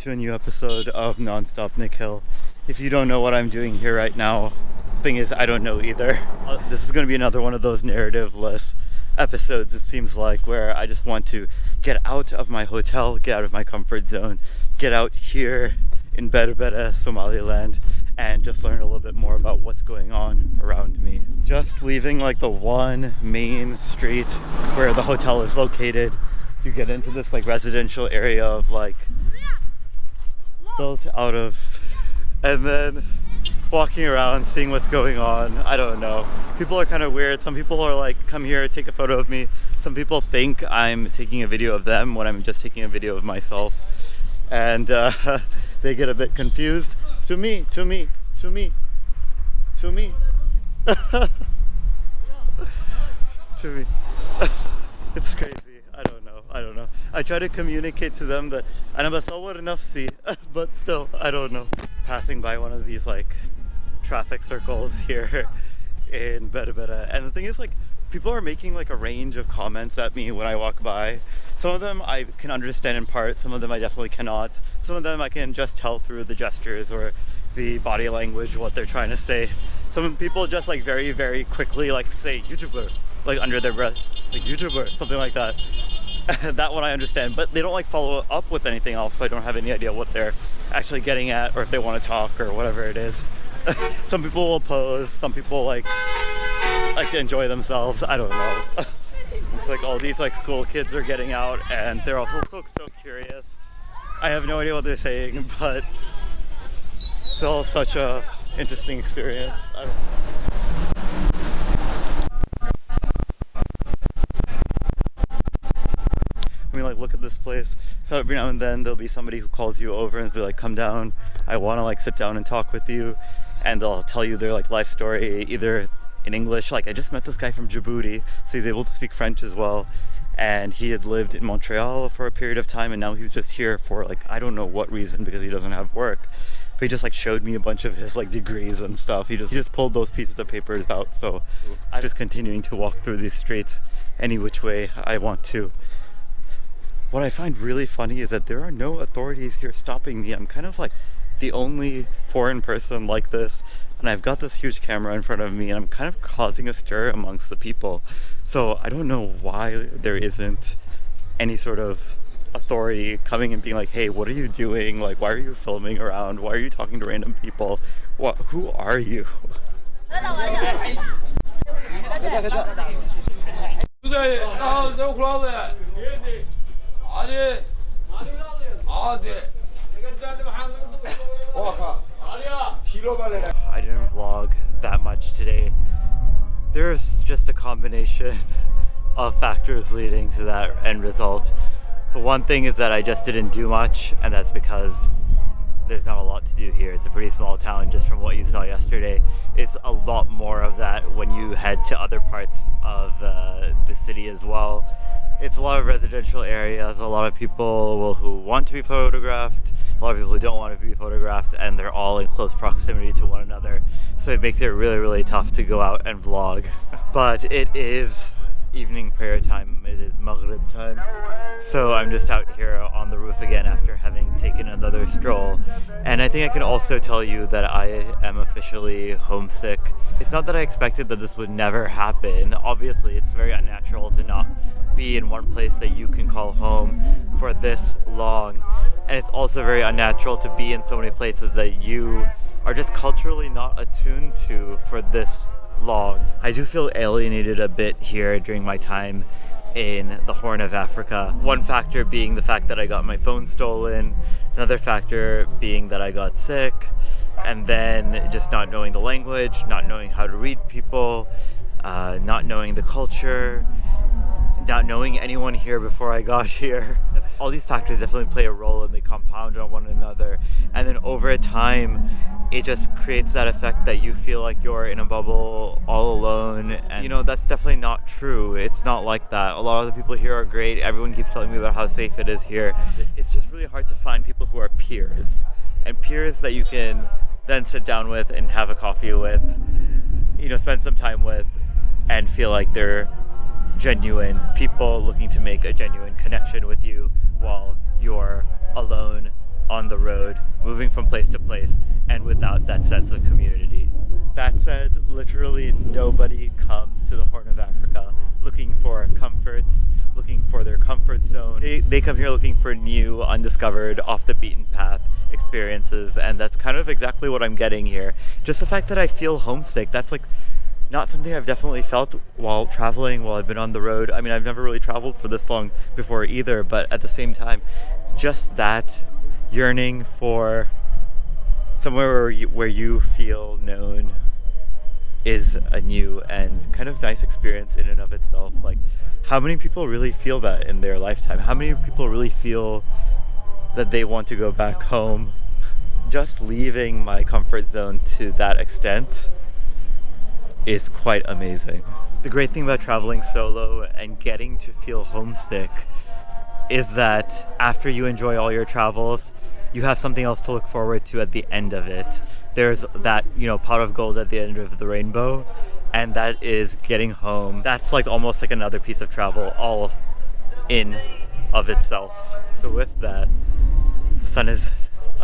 to a new episode of Nonstop Nikhil. If you don't know what I'm doing here right now, thing is, I don't know either. This is going to be another one of those narrative-less episodes, it seems like, where I just want to get out of my hotel, get out of my comfort zone, get out here in Berbera, Somaliland, and just learn a little bit more about what's going on around me. Just leaving like the one main street where the hotel is located, you get into this like residential area of like built out of, and then walking around, seeing what's going on. I don't know. People are kind of weird. Some people are like, come here, take a photo of me. Some people think I'm taking a video of them when I'm just taking a video of myself. And they get a bit confused. To me. To me. It's crazy. I don't know. I try to communicate to them that أنا بصور نفسي, but still, I don't know. Passing by one of these like traffic circles here in Berbera, and the thing is, like, people are making like a range of comments at me when I walk by. Some of them I can understand in part, some of them I definitely cannot. Some of them I can just tell through the gestures or the body language what they're trying to say. Some people just like very, very quickly like say YouTuber, like under their breath, like YouTuber, something like that. That one I understand, but they don't like follow up with anything else, so I don't have any idea what they're actually getting at or if they want to talk or whatever it is. Some people will pose, some people like to enjoy themselves. I don't know. It's like all these like school kids are getting out and they're also so curious. I have no idea what they're saying, but still such a interesting experience. I don't know. I mean, like, look at this place. So every now and then there'll be somebody who calls you over and they're like, come down, I want to like sit down and talk with you, and they'll tell you their like life story either in English. Like, I just met this guy from Djibouti, so he's able to speak French as well, and he had lived in Montreal for a period of time, and now he's just here for like I don't know what reason, because he doesn't have work. But he just like showed me a bunch of his like degrees and stuff. He just pulled those pieces of papers out. So I'm just continuing to walk through these streets any which way I want to. What I find really funny is that there are no authorities here stopping me. I'm kind of like the only foreign person like this, and I've got this huge camera in front of me, and I'm kind of causing a stir amongst the people. So I don't know why there isn't any sort of authority coming and being like, hey, what are you doing? Like, why are you filming around? Why are you talking to random people? Who are you? I didn't vlog that much today. There's just a combination of factors leading to that end result. The one thing is that I just didn't do much, and that's because there's not a lot to do here. It's a pretty small town, just from what you saw yesterday. It's a lot more of that when you head to other parts of the city as well. It's a lot of residential areas, a lot of people who want to be photographed, a lot of people who don't want to be photographed, and they're all in close proximity to one another. So it makes it really, really tough to go out and vlog. But it is evening prayer time. It is Maghrib time. So I'm just out here on the roof again after having taken another stroll. And I think I can also tell you that I am officially homesick. It's not that I expected that this would never happen. Obviously, it's very unnatural to not be in one place that you can call home for this long. And it's also very unnatural to be in so many places that you are just culturally not attuned to for this long. I do feel alienated a bit here during my time in the Horn of Africa. One factor being the fact that I got my phone stolen, another factor being that I got sick, and then just not knowing the language, not knowing how to read people, not knowing the culture, not knowing anyone here before I got here. All these factors definitely play a role, and they compound on one another. And then over time, it just creates that effect that you feel like you're in a bubble all alone. And you know, that's definitely not true. It's not like that. A lot of the people here are great. Everyone keeps telling me about how safe it is here. It's just really hard to find people who are peers, and peers that you can then sit down with and have a coffee with, you know, spend some time with, and feel like they're genuine people looking to make a genuine connection with you while you're alone on the road, moving from place to place, and without that sense of community. That said, literally nobody comes to the Horn of Africa looking for comforts, looking for their comfort zone. They come here looking for new, undiscovered, off the beaten path experiences, and that's kind of exactly what I'm getting here. Just the fact that I feel homesick, that's like not something I've definitely felt while traveling, while I've been on the road. I mean, I've never really traveled for this long before either, but at the same time, just that yearning for somewhere where you feel known is a new and kind of nice experience in and of itself. Like, how many people really feel that in their lifetime? How many people really feel that they want to go back home? Just leaving my comfort zone to that extent is quite amazing. The great thing about traveling solo and getting to feel homesick is that after you enjoy all your travels, you have something else to look forward to at the end of it. There's that, pot of gold at the end of the rainbow, and that is getting home. That's like almost like another piece of travel all in of itself. So with that, the sun is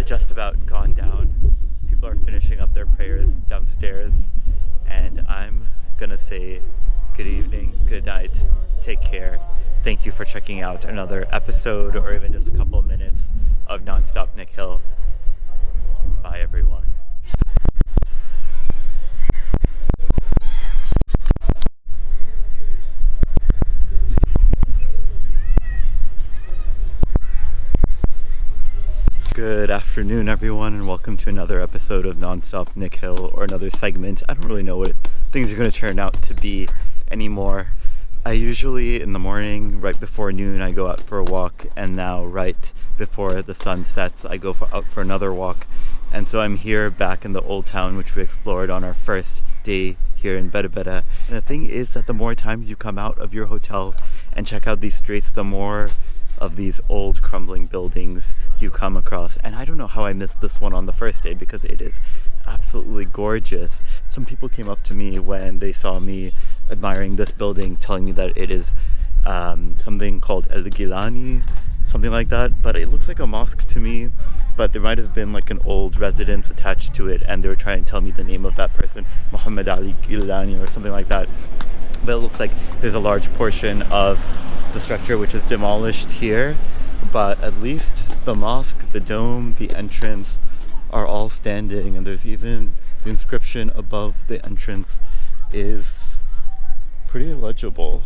just about gone down. People are finishing up their prayers downstairs, and I'm gonna say good evening, good night, take care. Thank you for checking out another episode or even just a couple of minutes of Nonstop Nick Hill. Bye everyone. Good afternoon everyone, and welcome to another episode of Nonstop Nick Hill, or another segment. I don't really know what things are going to turn out to be anymore. I usually in the morning, right before noon, I go out for a walk, and now right before the sun sets, I go out for another walk. And so I'm here back in the old town, which we explored on our first day here in Berbera. And the thing is that the more times you come out of your hotel and check out these streets, the more of these old crumbling buildings you come across. And I don't know how I missed this one on the first day, because it is absolutely gorgeous. Some people came up to me when they saw me admiring this building, telling me that it is something called El Gilani, something like that, but it looks like a mosque to me. But there might have been like an old residence attached to it, and they were trying to tell me the name of that person, Muhammad Ali Gilani or something like that. But it looks like there's a large portion of the structure which is demolished here, but at least the mosque, the dome, the entrance are all standing, and there's even the inscription above the entrance is pretty legible.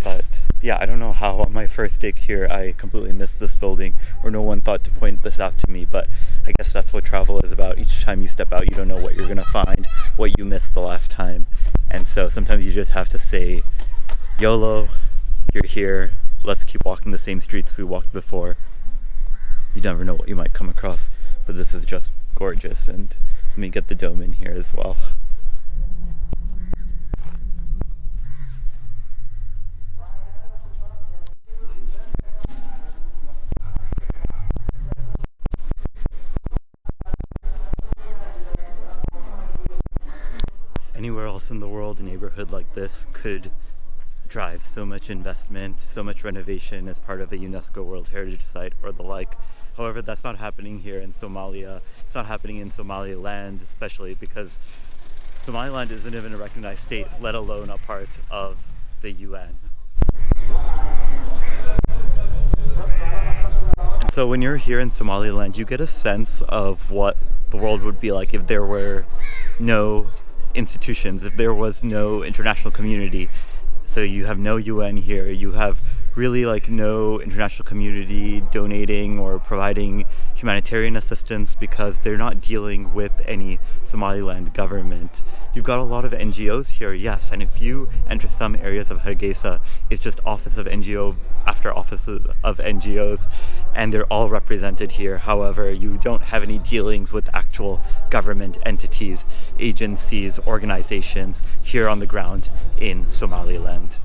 But yeah, I don't know how on my first day here I completely missed this building, or no one thought to point this out to me, but I guess that's what travel is about. Each time you step out, you don't know what you're gonna find, what you missed the last time. And so sometimes you just have to say, YOLO, you're here, let's keep walking the same streets we walked before. You never know what you might come across, but this is just gorgeous. And let me get the dome in here as well. Anywhere else in the world, a neighborhood like this could drive so much investment, so much renovation as part of a UNESCO World Heritage Site or the like. However, that's not happening here in Somalia. It's not happening in Somaliland, especially because Somaliland isn't even a recognized state, let alone a part of the UN. And so when you're here in Somaliland, you get a sense of what the world would be like if there were no institutions, if there was no international community. So you have no UN here, you have really like no international community donating or providing humanitarian assistance, because they're not dealing with any Somaliland government. You've got a lot of NGOs here, yes, and if you enter some areas of Hargeisa, it's just office of NGO after offices of NGOs, and they're all represented here. However, you don't have any dealings with actual government entities, agencies, organizations here on the ground in Somaliland.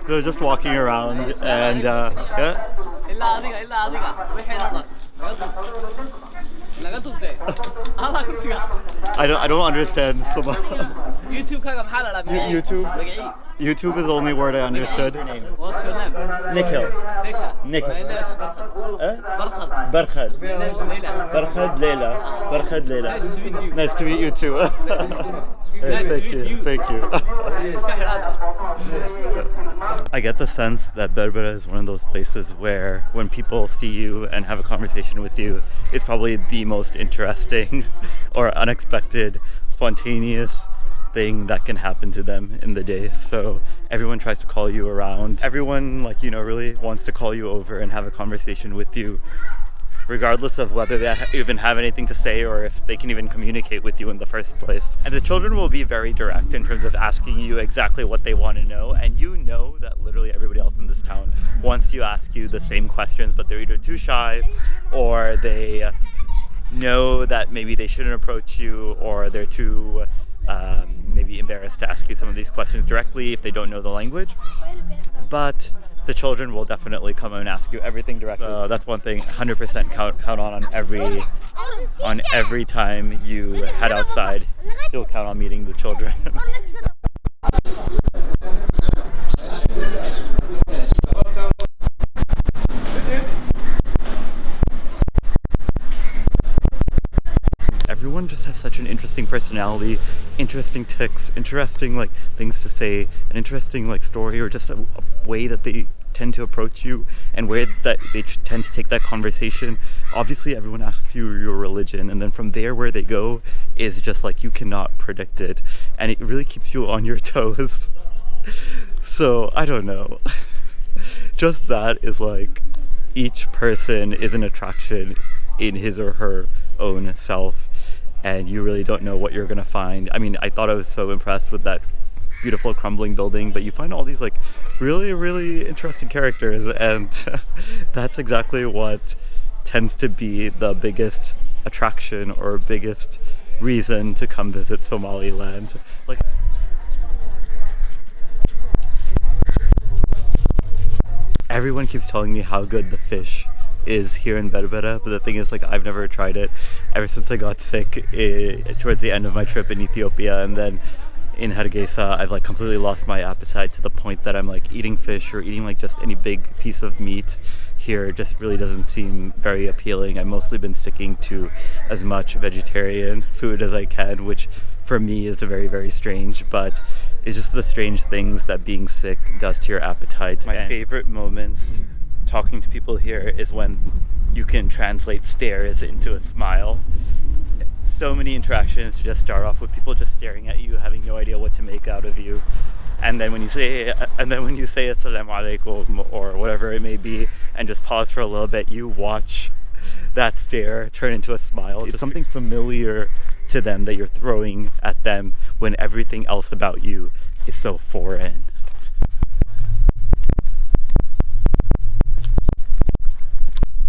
So just walking around and yeah. I don't understand Somali. YouTube. YouTube is the only word I understood. What's your name? Nikhil. My name is Barkhad. Barkhad. My name is Leila. Barkhad Leila. Barkhad Leila. Nice to meet you. Nice to meet you too. Nice to meet you. Thank you. I get the sense that Berbera is one of those places where when people see you and have a conversation with you, it's probably the most interesting or unexpected, spontaneous thing that can happen to them in the day. So everyone tries to call you around. Everyone, like, you know, really wants to call you over and have a conversation with you, regardless of whether they even have anything to say or if they can even communicate with you in the first place. And the children will be very direct in terms of asking you exactly what they want to know, and you know that literally everybody else in this town wants to ask you the same questions, but they're either too shy or they know that maybe they shouldn't approach you, or they're too maybe embarrassed to ask you some of these questions directly if they don't know the language. But the children will definitely come and ask you everything directly. That's one thing. 100% count on every time you head outside. You'll count on meeting the children. Everyone just has such an interesting personality, interesting tics, interesting like things to say, an interesting like story, or just a way that they tend to approach you and where that they tend to take that conversation. Obviously everyone asks you your religion, and then from there where they go is just like you cannot predict it, and it really keeps you on your toes. So I don't know. Just that is like each person is an attraction in his or her own self, and you really don't know what you're gonna find. I mean, I thought I was so impressed with that beautiful crumbling building, but you find all these like really interesting characters, and that's exactly what tends to be the biggest attraction or biggest reason to come visit Somaliland. Like, everyone keeps telling me how good the fish is here in Berbera, but the thing is, like, I've never tried it ever since I got sick towards the end of my trip in Ethiopia, and then in Hargeisa I've like completely lost my appetite to the point that I'm like eating fish or eating like just any big piece of meat here just really doesn't seem very appealing. I've mostly been sticking to as much vegetarian food as I can, which for me is very strange, but it's just the strange things that being sick does to your appetite. My favorite moments talking to people here is when you can translate stares into a smile. So many interactions just start off with people just staring at you, having no idea what to make out of you, and then when you say assalamu alaikum or whatever it may be, and just pause for a little bit, you watch that stare turn into a smile. It's something familiar to them that you're throwing at them when everything else about you is so foreign.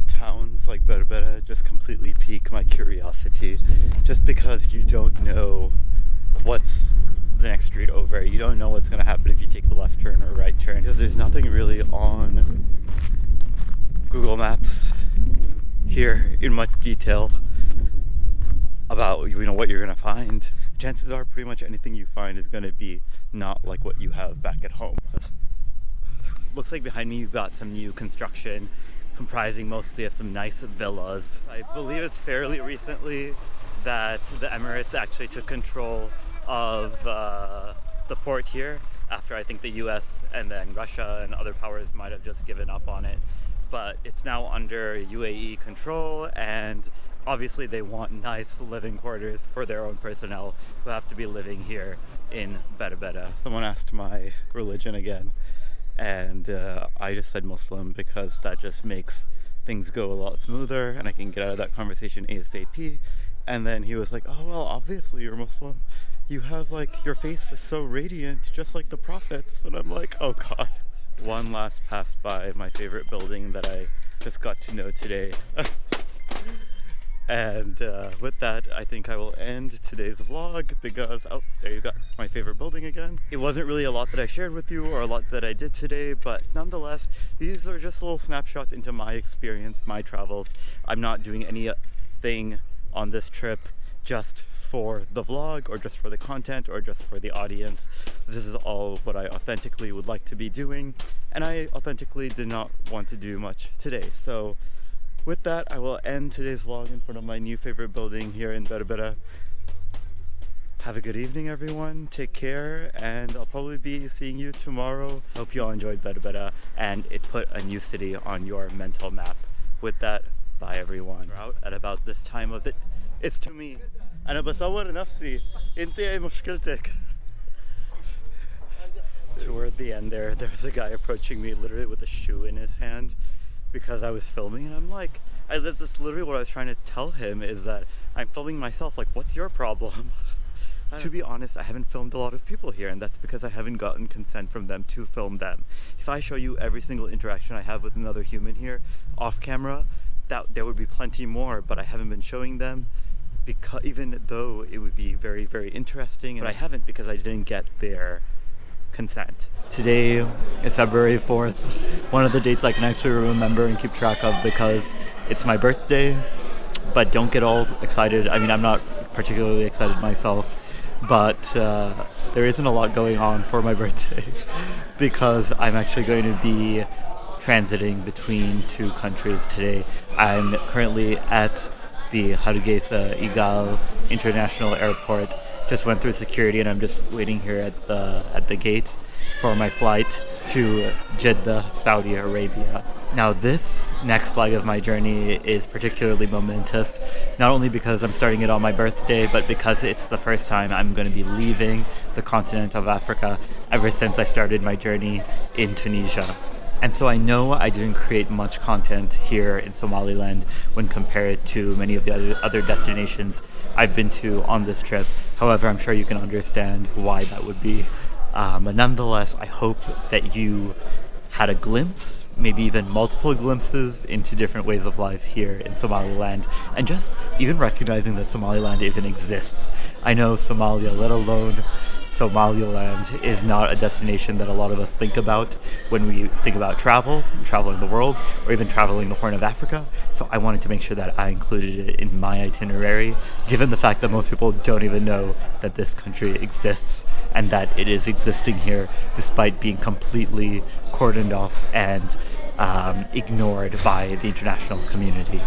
Towns like Berbera just completely pique my curiosity, just because you don't know what's the next street over. You don't know what's going to happen if you take a left turn or a right turn, because there's nothing really on Google Maps here in much detail about, you know, what you're going to find. Chances are pretty much anything you find is going to be not like what you have back at home. Looks like behind me you've got some new construction comprising mostly of some nice villas. I believe it's fairly recently that the Emirates actually took control of the port here, after I think the US and then Russia and other powers might have just given up on it. But it's now under UAE control, and obviously they want nice living quarters for their own personnel who have to be living here in Berbera. Someone asked my religion again, and I just said Muslim because that just makes things go a lot smoother and I can get out of that conversation ASAP. And then he was like, oh well, obviously you're Muslim, you have like, your face is so radiant just like the prophets. And I'm like, oh god. One last pass by my favorite building that I just got to know today. And with that, I think I will end today's vlog because, oh, there you go, my favorite building again. It wasn't really a lot that I shared with you or a lot that I did today, but nonetheless, these are just little snapshots into my experience, my travels. I'm not doing anything on this trip just for the vlog or just for the content or just for the audience. This is all what I authentically would like to be doing, and I authentically did not want to do much today. So with that, I will end today's vlog in front of my new favorite building here in Berbera. Have a good evening, everyone. Take care, and I'll probably be seeing you tomorrow. Hope you all enjoyed Berbera, and it put a new city on your mental map. With that, bye everyone. We're out at about this time of the... It's to me. أنا بصور نفسي. أنت إيه مشكلتك? Toward the end there's a guy approaching me literally with a shoe in his hand because I was filming, and I'm like, that's literally what I was trying to tell him, is that I'm filming myself. Like, what's your problem? To be honest, I haven't filmed a lot of people here, and that's because I haven't gotten consent from them to film them. If I show you every single interaction I have with another human here off camera, that there would be plenty more, but I haven't been showing them, because even though it would be very, very interesting, but I haven't because I didn't get their consent. Today is February 4th, one of the dates I can actually remember and keep track of because it's my birthday. But don't get all excited. I mean, I'm not particularly excited myself, but there isn't a lot going on for my birthday because I'm actually going to be transiting between two countries today. I'm currently at the Hargeisa Igal International Airport. Just went through security, and I'm just waiting here at the gate for my flight to Jeddah, Saudi Arabia. Now this next leg of my journey is particularly momentous, not only because I'm starting it on my birthday, but because it's the first time I'm going to be leaving the continent of Africa ever since I started my journey in Tunisia. And so I know I didn't create much content here in Somaliland when compared to many of the other destinations I've been to on this trip. However, I'm sure you can understand why that would be. But nonetheless, I hope that you had a glimpse, maybe even multiple glimpses into different ways of life here in Somaliland, and just even recognizing that Somaliland even exists. I know Somalia, let alone Somaliland, is not a destination that a lot of us think about when we think about traveling the world, or even traveling the Horn of Africa. So I wanted to make sure that I included it in my itinerary, given the fact that most people don't even know that this country exists and that it is existing here despite being completely cordoned off and ignored by the international community.